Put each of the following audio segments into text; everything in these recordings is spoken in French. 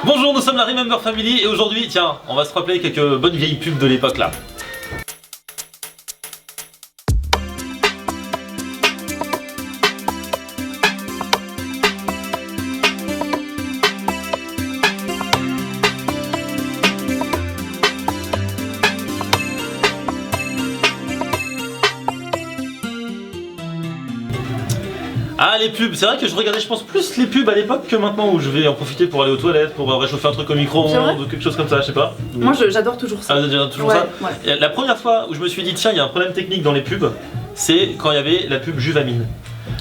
Bonjour, nous sommes la Remember Family et aujourd'hui, tiens, on va se rappeler quelques bonnes vieilles pubs de l'époque là. Ah, les pubs, c'est vrai que je regardais, je pense, plus les pubs à l'époque que maintenant où je vais en profiter pour aller aux toilettes, pour réchauffer un truc au micro-ondes ou quelque chose comme ça, je sais pas. Moi j'adore toujours ça. Ah, vous avez toujours ça ouais. La première fois où je me suis dit, tiens, il y a un problème technique dans les pubs, c'est quand il y avait la pub Juvamine.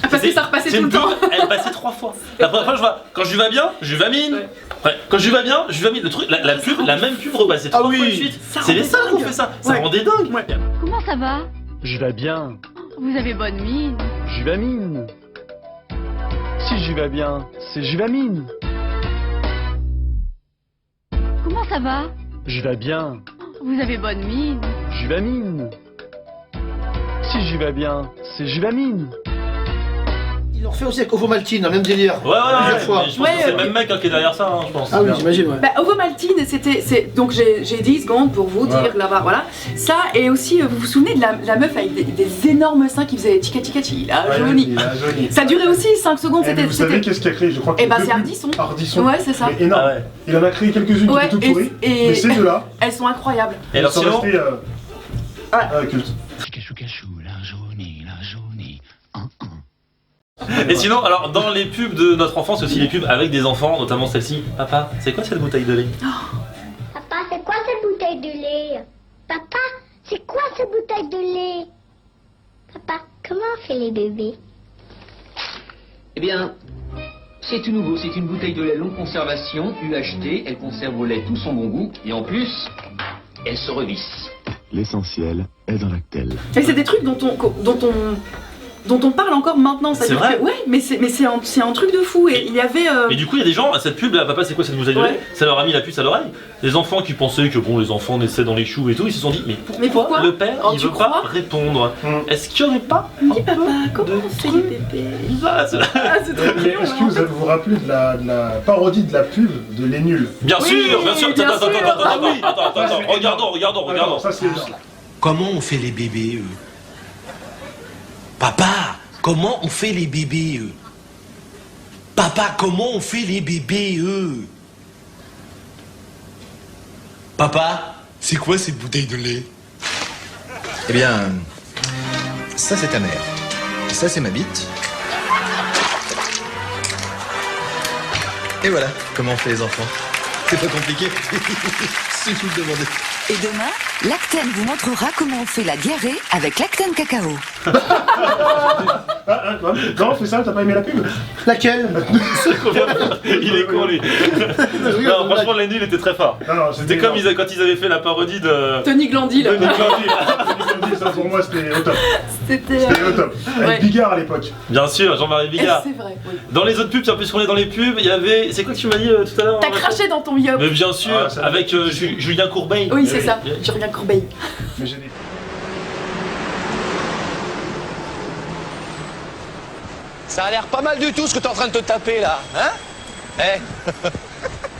Ah, parce que ça repassait tout le temps. Elle passait 3 fois. La première fois, je vois, quand je vais bien, Juvamine. Ouais. Quand je vais bien, Juvamine. Le truc, la pub, la même pub repassait 3 fois de suite. C'est les seuls qui ont fait ça. Ça rendait dingue. Ouais. Comment ça va? Je vais bien. Vous avez bonne mine. Juvamine. Si je vais bien, c'est Juvamine. Comment ça va? Je vais bien. Vous avez bonne mine. Juvamine. Si je vais bien, c'est Juvamine. Ils l'ont refait aussi avec Ovomaltine, dans le même délire. Ouais, plusieurs fois. Mais je pense que c'est le même mec qui est derrière ça, je pense. Ah oui, j'imagine, ouais. Bah, Ovomaltine, donc j'ai 10 secondes pour vous dire là-bas, voilà. Ça, et aussi, vous vous souvenez de la meuf avec des énormes seins qui faisait tika tika chi, là, jauni. Ça durait aussi 5 secondes, Vous savez qu'est-ce qu'il a créé? Je crois que eh ben c'est Ardisson. Ardisson. Ouais, c'est ça. Mais énorme. Ah ouais. Il en a créé quelques-unes qui étaient toutes pourries. Mais ces deux-là, elles sont incroyables. Et alors ils sont sinon, restés culte. et sinon, alors dans les pubs de notre enfance, aussi les pubs avec des enfants, notamment celle-ci. Papa, c'est quoi cette bouteille de lait? Papa, c'est quoi cette bouteille de lait? Papa, c'est quoi cette bouteille de lait? Papa, comment on fait les bébés? Eh bien, c'est tout nouveau, c'est une bouteille de lait longue conservation, UHT, elle conserve au lait tout son bon goût, et en plus, elle se revisse. L'essentiel est dans Lactel. Et c'est des trucs dont on parle encore maintenant. C'est vrai. Ouais, mais c'est un truc de fou. Et il y avait. Mais du coup, il y a des gens, cette pub là, papa, c'est quoi cette bouteille de lait? Ça leur a mis la puce à l'oreille. Les enfants qui pensaient que bon, les enfants naissaient dans les choux et tout, ils se sont dit, mais pourquoi le père il veut pas répondre? Est-ce qu'il y aurait pas Oui, papa, comment on fait les bébés? Ah, c'est Mais mignon, est-ce que vous vous rappelez de la parodie de la pub de Les Nuls? Bien sûr, bien sûr. bien sûr. Attends, regardons. Ça c'est Comment on fait les bébés Papa, comment on fait les bébés Papa, comment on fait les bébés Papa, c'est quoi cette bouteille de lait? Eh bien, ça c'est ta mère. Ça c'est ma bite. Et voilà comment on fait les enfants. C'est pas compliqué. C'est tout le demander. Et demain, Lacten vous montrera comment on fait la diarrhée avec Lacten Cacao. Non, on fait ça, t'as pas aimé la pub? Laquelle? Il est con lui. Non, franchement, Lenny, il était très fort. C'était comme quand ils avaient fait la parodie de Tony Glandil. Ça pour moi c'était au top. C'était au top. Avec Bigard à l'époque. Bien sûr, Jean-Marie Bigard. C'est vrai, oui. Dans les autres pubs, puisqu'on est dans les pubs, il y avait. C'est quoi que tu m'as dit tout à l'heure? T'as craché dans ton yop. Mais bien sûr, avec Julien Courbet. Oui, c'est ça. Julien Courbet. Mais j'ai des... Ça a l'air pas mal du tout ce que t'es en train de te taper là, hein? Eh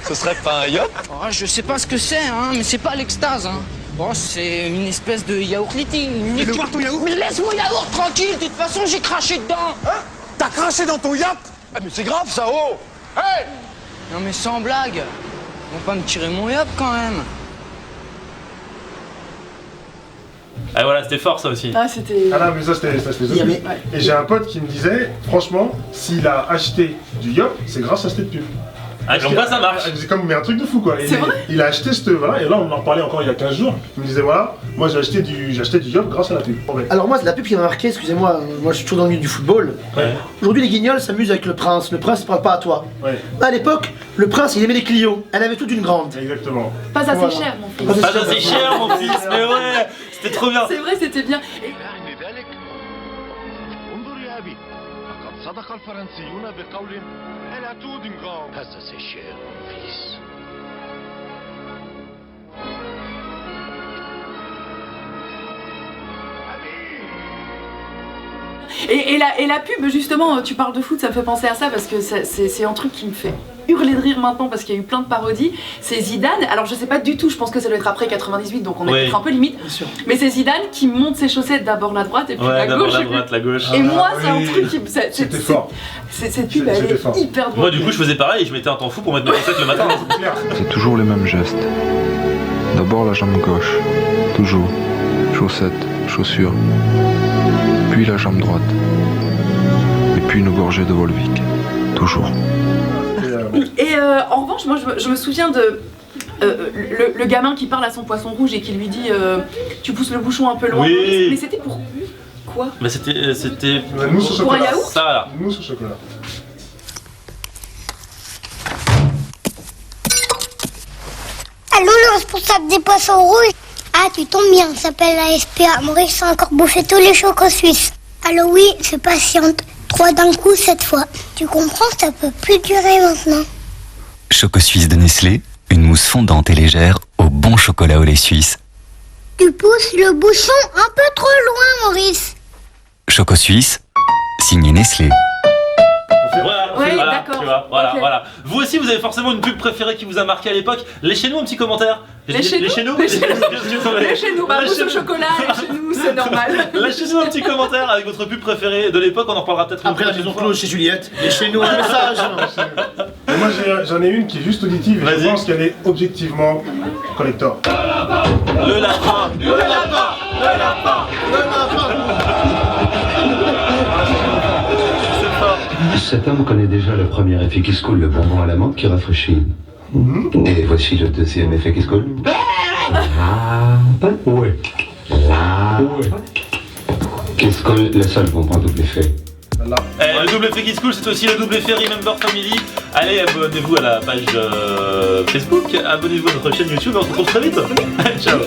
ce serait pas un yop? Oh, je sais pas ce que c'est, hein, mais c'est pas l'extase, hein. Bon, c'est une espèce de yaourt liting. Laisse-moi ton yaourt. Mais laisse mon yaourt tranquille, de toute façon j'ai craché dedans. Hein? T'as craché dans ton yop? Ah mais c'est grave ça, oh! Hey! Non mais sans blague. Ils vont pas me tirer mon yop quand même. Ah voilà, c'était fort ça aussi. Ah, c'était. Ah non, mais ça c'était Ouais. Et j'ai un pote qui me disait, franchement, s'il a acheté du yop, c'est grâce à cette pub. Ah, comme quoi ça marche. C'est comme mais un truc de fou quoi. C'est vrai. Il a acheté cette. Voilà, et là on en parlait encore il y a 15 jours. Il me disait voilà, moi j'ai acheté du yop grâce à la pub. Ouais. Alors moi, c'est la pub qui m'a marqué, excusez-moi, moi je suis toujours dans le milieu du football. Ouais. Aujourd'hui, les guignols s'amusent avec le prince ne parle pas à toi. Ouais. À l'époque, le prince, il aimait les Clio. Elle avait toute une grande. Exactement. Pas assez Voilà. cher, mon fils. Pas assez cher, mon fils, mais ouais, c'était trop bien. C'est vrai, c'était bien. هذا c'est cher, mon fils. Et la pub, justement, tu parles de foot, ça me fait penser à ça parce que c'est un truc qui me fait hurler de rire maintenant parce qu'il y a eu plein de parodies. C'est Zidane, alors je sais pas du tout, je pense que ça doit être après 98, donc on est peut-être un peu limite. Mais c'est Zidane qui monte ses chaussettes d'abord la droite et puis la gauche. La gauche. Et moi, c'est un truc qui. C'était fort. Cette pub, elle est hyper drôle. Moi, du coup, je faisais pareil et je mettais un temps fou pour mettre mes chaussettes le matin. C'est toujours les mêmes gestes. D'abord la jambe gauche, toujours. Chaussettes, chaussures. Puis la jambe droite. Et puis une gorgée de Volvic, toujours. Et en revanche, moi je me souviens de le gamin qui parle à son poisson rouge et qui lui dit tu pousses le bouchon un peu loin. Oui. Mais c'était pour quoi? Mais c'était La mousse au chocolat. Pour un yaourt. Ça là. Mousse au chocolat. Allô, le responsable des poissons rouges? Ah, tu tombes bien, ça s'appelle la SPA. Maurice a encore bouffé tous les chocos suisses. Allô, oui, je patiente. 3 d'un coup cette fois. Tu comprends, ça peut plus durer maintenant. Choco Suisse de Nestlé, une mousse fondante et légère au bon chocolat au lait suisse. Tu pousses le bouchon un peu trop loin, Maurice. Choco Suisse, signé Nestlé. Voilà. Vous aussi, vous avez forcément une pub préférée qui vous a marqué à l'époque. Laissez-nous un petit commentaire. Lâchez-nous, mousse au chocolat, lâchez-nous, c'est normal. Lâchez-nous un petit commentaire avec votre pub préférée de l'époque, on en reparlera peut-être après la maison close chez Juliette. Lâchez-nous un message. Et moi j'en ai une qui est juste auditive et je pense qu'elle est objectivement collector. Le lapin. Cet homme connaît déjà le premier effet qui se coule, le bonbon à la menthe qui rafraîchit. Et voici le deuxième effet qui se coule. Ouais. Qui se colle, le seul bonbon double effet. Le double effet qui se coule, c'est aussi le double effet Remember Family. Allez, abonnez-vous à la page Facebook, abonnez-vous à notre chaîne YouTube, on se retrouve très vite. Ciao.